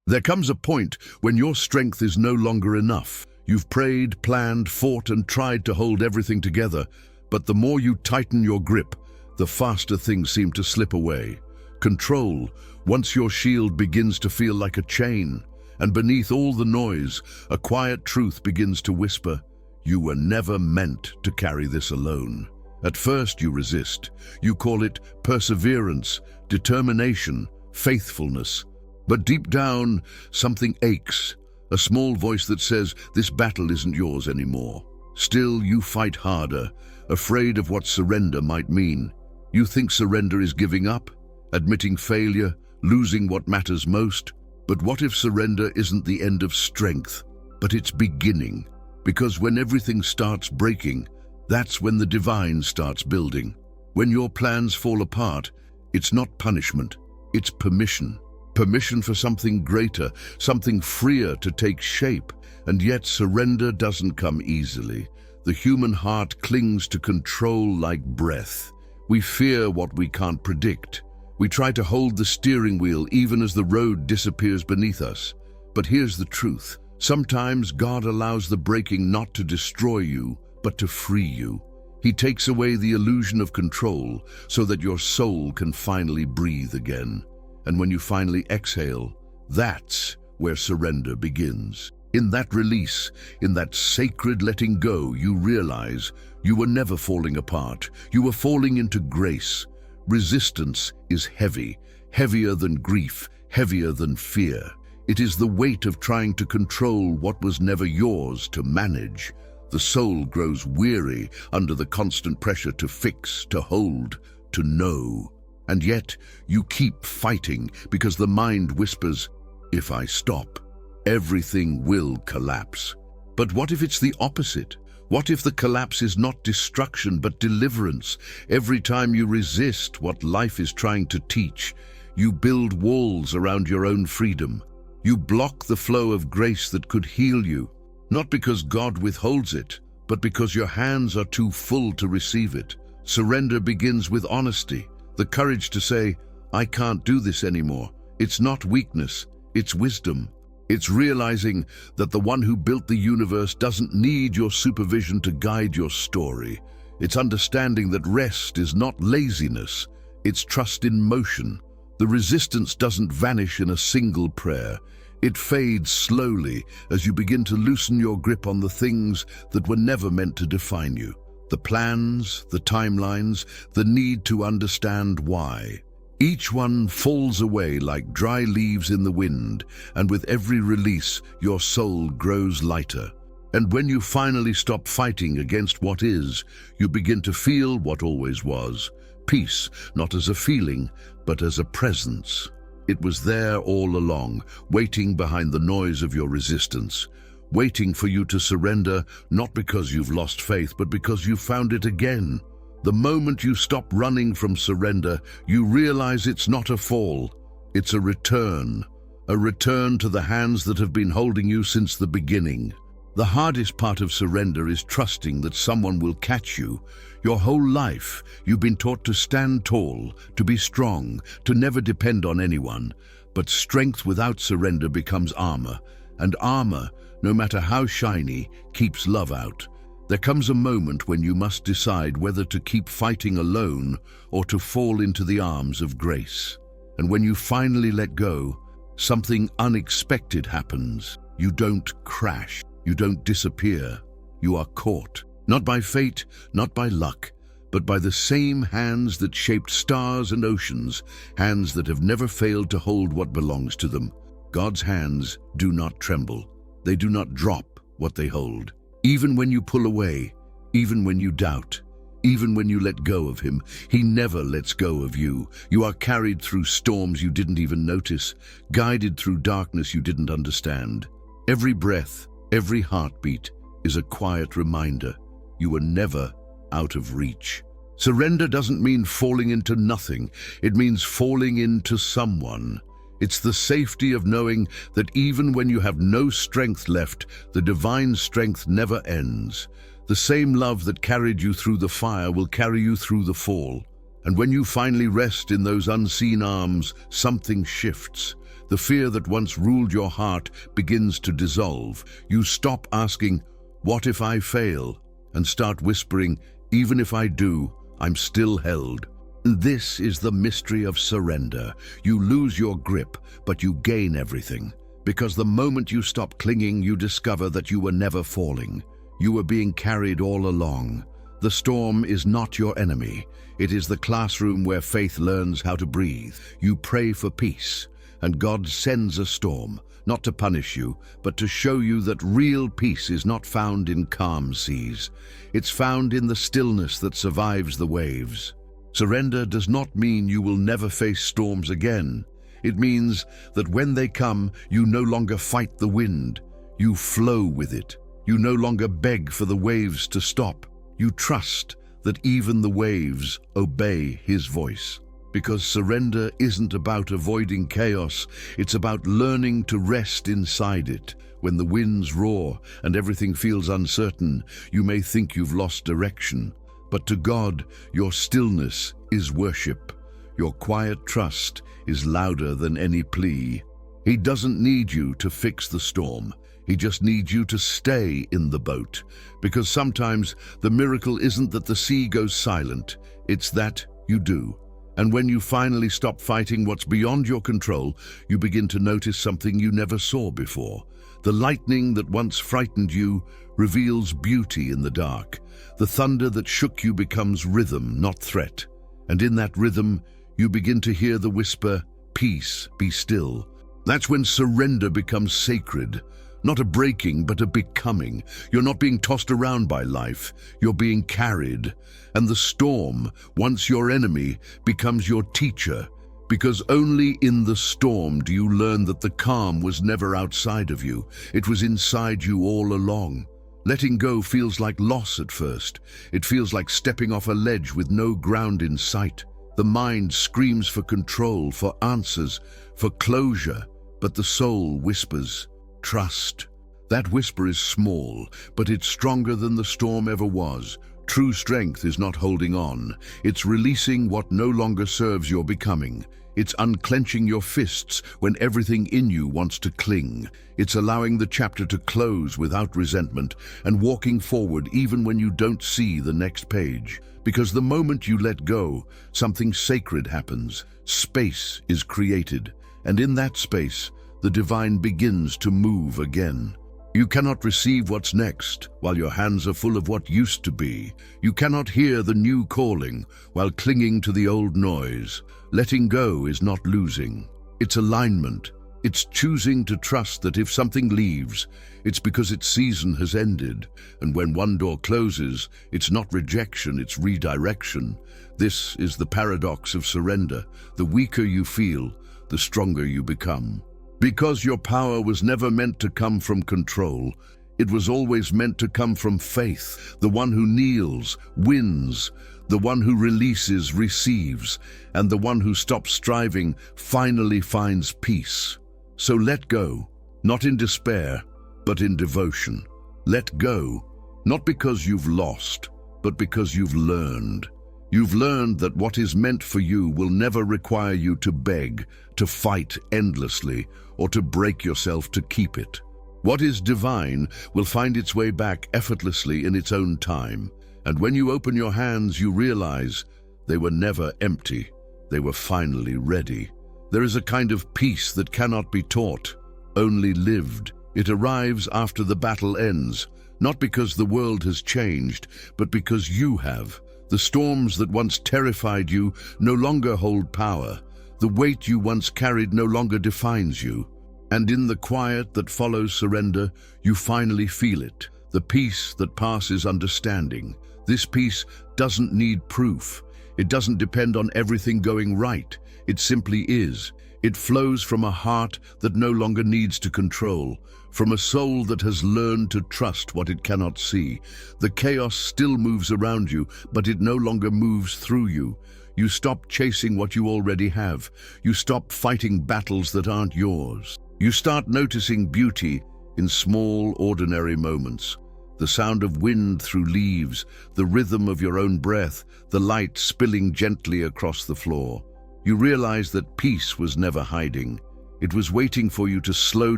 There comes a point when your strength is no longer enough. You've prayed, planned, fought, and tried to hold everything together, but the more you tighten your grip, the faster things seem to slip away. Control, once your shield begins to feel like a chain, and beneath all the noise, a quiet truth begins to whisper, you were never meant to carry this alone. At first you resist. You call it perseverance, determination, faithfulness. But deep down, something aches, a small voice that says, this battle isn't yours anymore. Still, you fight harder, afraid of what surrender might mean. You think surrender is giving up, admitting failure, losing what matters most. But what if surrender isn't the end of strength, but its beginning? Because when everything starts breaking, that's when the divine starts building. When your plans fall apart, it's not punishment, it's permission. Permission for something greater, something freer to take shape. And yet surrender doesn't come easily. The human heart clings to control like breath. We fear what we can't predict. We try to hold the steering wheel even as the road disappears beneath us. But here's the truth. Sometimes God allows the breaking not to destroy you, but to free you. He takes away the illusion of control so that your soul can finally breathe again. And when you finally exhale, that's where surrender begins. In that release, in that sacred letting go, you realize you were never falling apart. You were falling into grace. Resistance is heavy, heavier than grief, heavier than fear. It is the weight of trying to control what was never yours to manage. The soul grows weary under the constant pressure to fix, to hold, to know. And yet, you keep fighting because the mind whispers, if I stop, everything will collapse. But what if it's the opposite? What if the collapse is not destruction but deliverance? Every time you resist what life is trying to teach, you build walls around your own freedom. You block the flow of grace that could heal you, not because God withholds it, but because your hands are too full to receive it. Surrender begins with honesty, the courage to say, I can't do this anymore. It's not weakness, it's wisdom. It's realizing that the one who built the universe doesn't need your supervision to guide your story. It's understanding that rest is not laziness, it's trust in motion. The resistance doesn't vanish in a single prayer. It fades slowly as you begin to loosen your grip on the things that were never meant to define you. The plans, the timelines, the need to understand why. Each one falls away like dry leaves in the wind, and with every release, your soul grows lighter. And when you finally stop fighting against what is, you begin to feel what always was. Peace, not as a feeling, but as a presence. It was there all along, waiting behind the noise of your resistance, waiting for you to surrender, not because you've lost faith, but because you found it again. The moment you stop running from surrender, you realize it's not a fall, it's a return to the hands that have been holding you since the beginning. The hardest part of surrender is trusting that someone will catch you. Your whole life, you've been taught to stand tall, to be strong, to never depend on anyone. But strength without surrender becomes armor, and armor, no matter how shiny, keeps love out. There comes a moment when you must decide whether to keep fighting alone or to fall into the arms of grace. And when you finally let go, something unexpected happens. You don't crash, you don't disappear, you are caught. Not by fate, not by luck, but by the same hands that shaped stars and oceans, hands that have never failed to hold what belongs to them. God's hands do not tremble. They do not drop what they hold. Even when you pull away, even when you doubt, even when you let go of him, he never lets go of you. You are carried through storms you didn't even notice, guided through darkness you didn't understand. Every breath, every heartbeat is a quiet reminder you were never out of reach. Surrender doesn't mean falling into nothing. It means falling into someone. It's the safety of knowing that even when you have no strength left, the divine strength never ends. The same love that carried you through the fire will carry you through the fall. And when you finally rest in those unseen arms, something shifts. The fear that once ruled your heart begins to dissolve. You stop asking, "What if I fail?" and start whispering, "Even if I do, I'm still held." This is the mystery of surrender. You lose your grip, but you gain everything. Because the moment you stop clinging, you discover that you were never falling. You were being carried all along. The storm is not your enemy. It is the classroom where faith learns how to breathe. You pray for peace, and God sends a storm, not to punish you, but to show you that real peace is not found in calm seas. It's found in the stillness that survives the waves. Surrender does not mean you will never face storms again. It means that when they come, you no longer fight the wind. You flow with it. You no longer beg for the waves to stop. You trust that even the waves obey His voice. Because surrender isn't about avoiding chaos, it's about learning to rest inside it. When the winds roar and everything feels uncertain, you may think you've lost direction. But to God, your stillness is worship. Your quiet trust is louder than any plea. He doesn't need you to fix the storm. He just needs you to stay in the boat. Because sometimes the miracle isn't that the sea goes silent, it's that you do. And when you finally stop fighting what's beyond your control, you begin to notice something you never saw before. The lightning that once frightened you reveals beauty in the dark. The thunder that shook you becomes rhythm, not threat. And in that rhythm, you begin to hear the whisper, "Peace, be still." That's when surrender becomes sacred. Not a breaking, but a becoming. You're not being tossed around by life. You're being carried. And the storm, once your enemy, becomes your teacher. Because only in the storm do you learn that the calm was never outside of you. It was inside you all along. Letting go feels like loss at first. It feels like stepping off a ledge with no ground in sight. The mind screams for control, for answers, for closure. But the soul whispers, "Trust." That whisper is small, but it's stronger than the storm ever was. True strength is not holding on. It's releasing what no longer serves your becoming. It's unclenching your fists when everything in you wants to cling. It's allowing the chapter to close without resentment and walking forward even when you don't see the next page. Because the moment you let go, something sacred happens. Space is created, and in that space, the divine begins to move again. You cannot receive what's next while your hands are full of what used to be. You cannot hear the new calling while clinging to the old noise. Letting go is not losing. It's alignment. It's choosing to trust that if something leaves, it's because its season has ended. And when one door closes, it's not rejection, it's redirection. This is the paradox of surrender. The weaker you feel, the stronger you become. Because your power was never meant to come from control. It was always meant to come from faith. The one who kneels, wins. The one who releases, receives. And the one who stops striving finally finds peace. So let go, not in despair, but in devotion. Let go, not because you've lost, but because you've learned. You've learned that what is meant for you will never require you to beg, to fight endlessly, or to break yourself to keep it. What is divine will find its way back effortlessly in its own time. And when you open your hands, you realize they were never empty. They were finally ready. There is a kind of peace that cannot be taught, only lived. It arrives after the battle ends, not because the world has changed, but because you have. The storms that once terrified you no longer hold power. The weight you once carried no longer defines you. And in the quiet that follows surrender, you finally feel it, the peace that passes understanding. This peace doesn't need proof. It doesn't depend on everything going right. It simply is. It flows from a heart that no longer needs to control, from a soul that has learned to trust what it cannot see. The chaos still moves around you, but it no longer moves through you. You stop chasing what you already have. You stop fighting battles that aren't yours. You start noticing beauty in small, ordinary moments. The sound of wind through leaves, the rhythm of your own breath, the light spilling gently across the floor. You realize that peace was never hiding. It was waiting for you to slow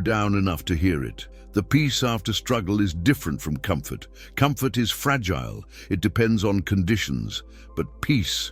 down enough to hear it. The peace after struggle is different from comfort. Comfort is fragile. It depends on conditions. But peace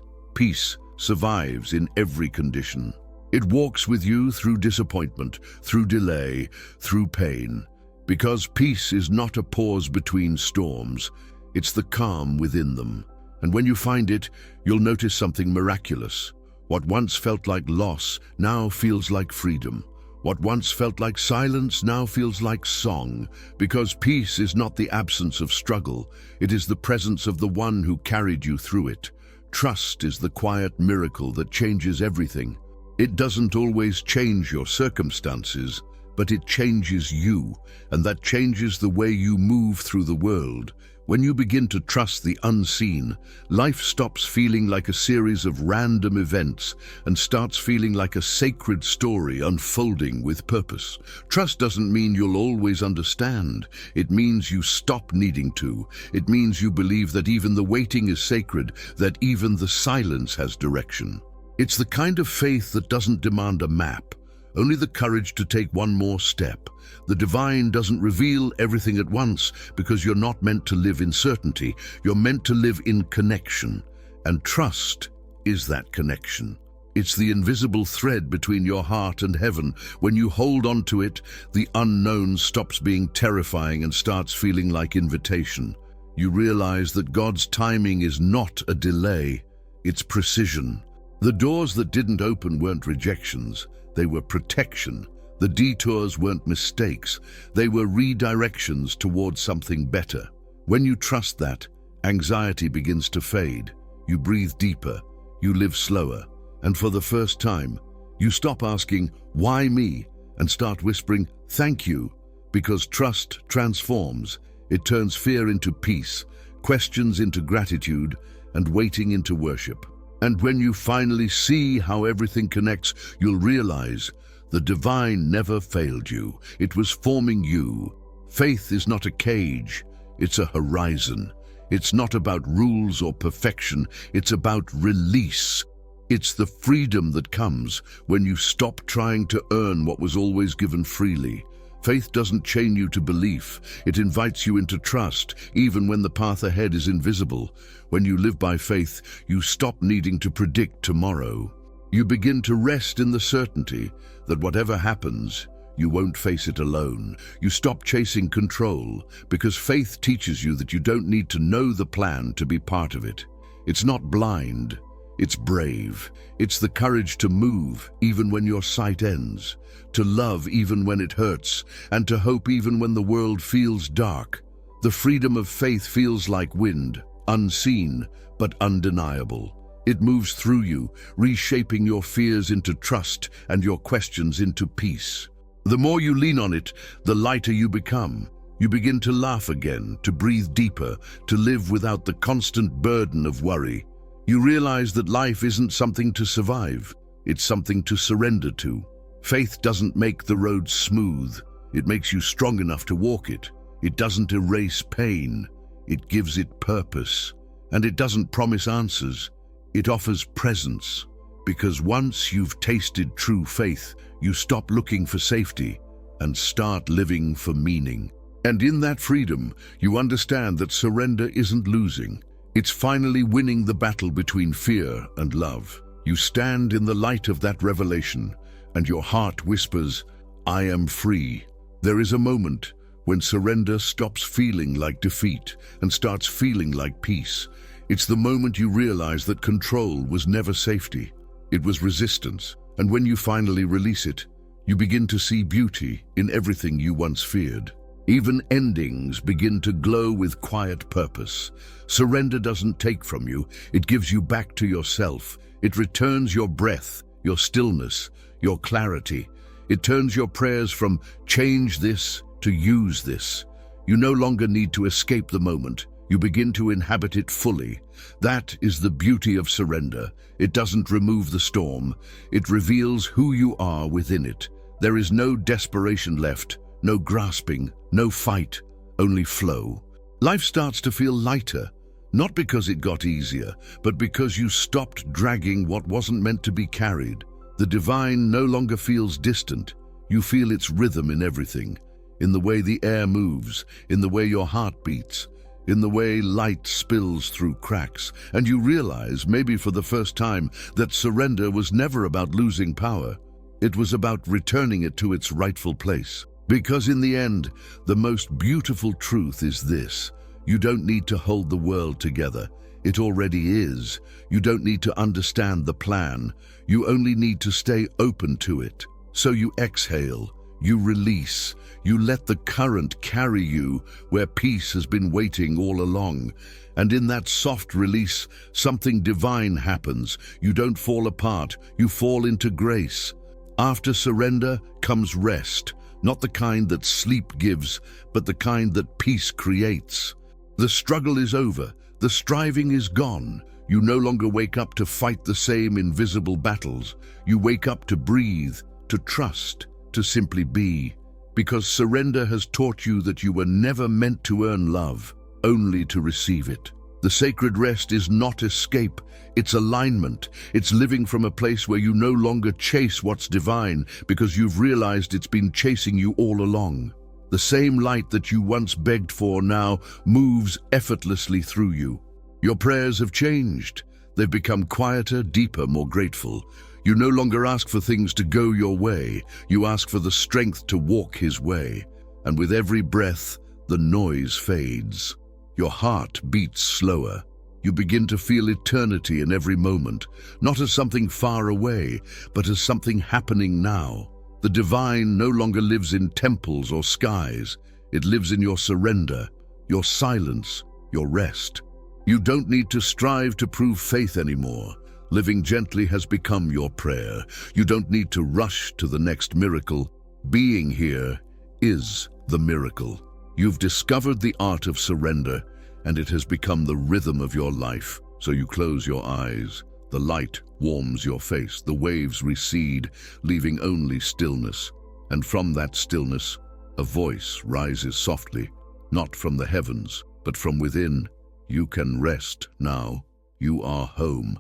survives in every condition. It walks with you through disappointment, through delay, through pain. Because peace is not a pause between storms. It's the calm within them. And when you find it, you'll notice something miraculous. What once felt like loss now feels like freedom. What once felt like silence now feels like song, because peace is not the absence of struggle, it is the presence of the one who carried you through it. Trust is the quiet miracle that changes everything. It doesn't always change your circumstances, but it changes you, and that changes the way you move through the world. When you begin to trust the unseen, life stops feeling like a series of random events and starts feeling like a sacred story unfolding with purpose. Trust doesn't mean you'll always understand. It means you stop needing to. It means you believe that even the waiting is sacred, that even the silence has direction. It's the kind of faith that doesn't demand a map, only the courage to take one more step. The divine doesn't reveal everything at once because you're not meant to live in certainty. You're meant to live in connection. And trust is that connection. It's the invisible thread between your heart and heaven. When you hold on to it, the unknown stops being terrifying and starts feeling like invitation. You realize that God's timing is not a delay, it's precision. The doors that didn't open weren't rejections, they were protection. The detours weren't mistakes, they were redirections towards something better. When you trust that, anxiety begins to fade. You breathe deeper, you live slower, and for the first time, you stop asking, "Why me?" and start whispering, "Thank you," because trust transforms. It turns fear into peace, questions into gratitude, and waiting into worship. And when you finally see how everything connects, you'll realize the divine never failed you. It was forming you. Faith is not a cage, it's a horizon. It's not about rules or perfection, it's about release. It's the freedom that comes when you stop trying to earn what was always given freely. Faith doesn't chain you to belief, it invites you into trust, even when the path ahead is invisible. When you live by faith, you stop needing to predict tomorrow. You begin to rest in the certainty that whatever happens, you won't face it alone. You stop chasing control, because faith teaches you that you don't need to know the plan to be part of it. It's not blind, it's brave. It's the courage to move even when your sight ends, to love even when it hurts, and to hope even when the world feels dark. The freedom of faith feels like wind, unseen but undeniable. It moves through you, reshaping your fears into trust and your questions into peace. The more you lean on it, the lighter you become. You begin to laugh again, to breathe deeper, to live without the constant burden of worry. You realize that life isn't something to survive, it's something to surrender to. Faith doesn't make the road smooth, it makes you strong enough to walk it. It doesn't erase pain, it gives it purpose. And it doesn't promise answers, it offers presence. Because once you've tasted true faith, you stop looking for safety and start living for meaning. And in that freedom, you understand that surrender isn't losing. It's finally winning the battle between fear and love. You stand in the light of that revelation, and your heart whispers, "I am free." There is a moment when surrender stops feeling like defeat and starts feeling like peace. It's the moment you realize that control was never safety. It was resistance. And when you finally release it, you begin to see beauty in everything you once feared. Even endings begin to glow with quiet purpose. Surrender doesn't take from you, it gives you back to yourself. It returns your breath, your stillness, your clarity. It turns your prayers from "change this" to "use this." You no longer need to escape the moment. You begin to inhabit it fully. That is the beauty of surrender. It doesn't remove the storm. It reveals who you are within it. There is no desperation left, no grasping, no fight, only flow. Life starts to feel lighter, not because it got easier, but because you stopped dragging what wasn't meant to be carried. The divine no longer feels distant. You feel its rhythm in everything, in the way the air moves, in the way your heart beats, in the way light spills through cracks, and you realize, maybe for the first time, that surrender was never about losing power. It was about returning it to its rightful place. Because in the end, the most beautiful truth is this: you don't need to hold the world together. It already is. You don't need to understand the plan. You only need to stay open to it. So you exhale, you release, you let the current carry you where peace has been waiting all along. And in that soft release, something divine happens. You don't fall apart, you fall into grace. After surrender comes rest, not the kind that sleep gives, but the kind that peace creates. The struggle is over, the striving is gone. You no longer wake up to fight the same invisible battles. You wake up to breathe, to trust, to simply be. Because surrender has taught you that you were never meant to earn love, only to receive it. The sacred rest is not escape, it's alignment. It's living from a place where you no longer chase what's divine because you've realized it's been chasing you all along. The same light that you once begged for now moves effortlessly through you. Your prayers have changed. They've become quieter, deeper, more grateful. You no longer ask for things to go your way. You ask for the strength to walk His way. And with every breath, the noise fades. Your heart beats slower. You begin to feel eternity in every moment, not as something far away, but as something happening now. The divine no longer lives in temples or skies. It lives in your surrender, your silence, your rest. You don't need to strive to prove faith anymore. Living gently has become your prayer. You don't need to rush to the next miracle. Being here is the miracle. You've discovered the art of surrender, and it has become the rhythm of your life. So you close your eyes. The light warms your face. The waves recede, leaving only stillness. And from that stillness, a voice rises softly, not from the heavens, but from within. You can rest now. You are home.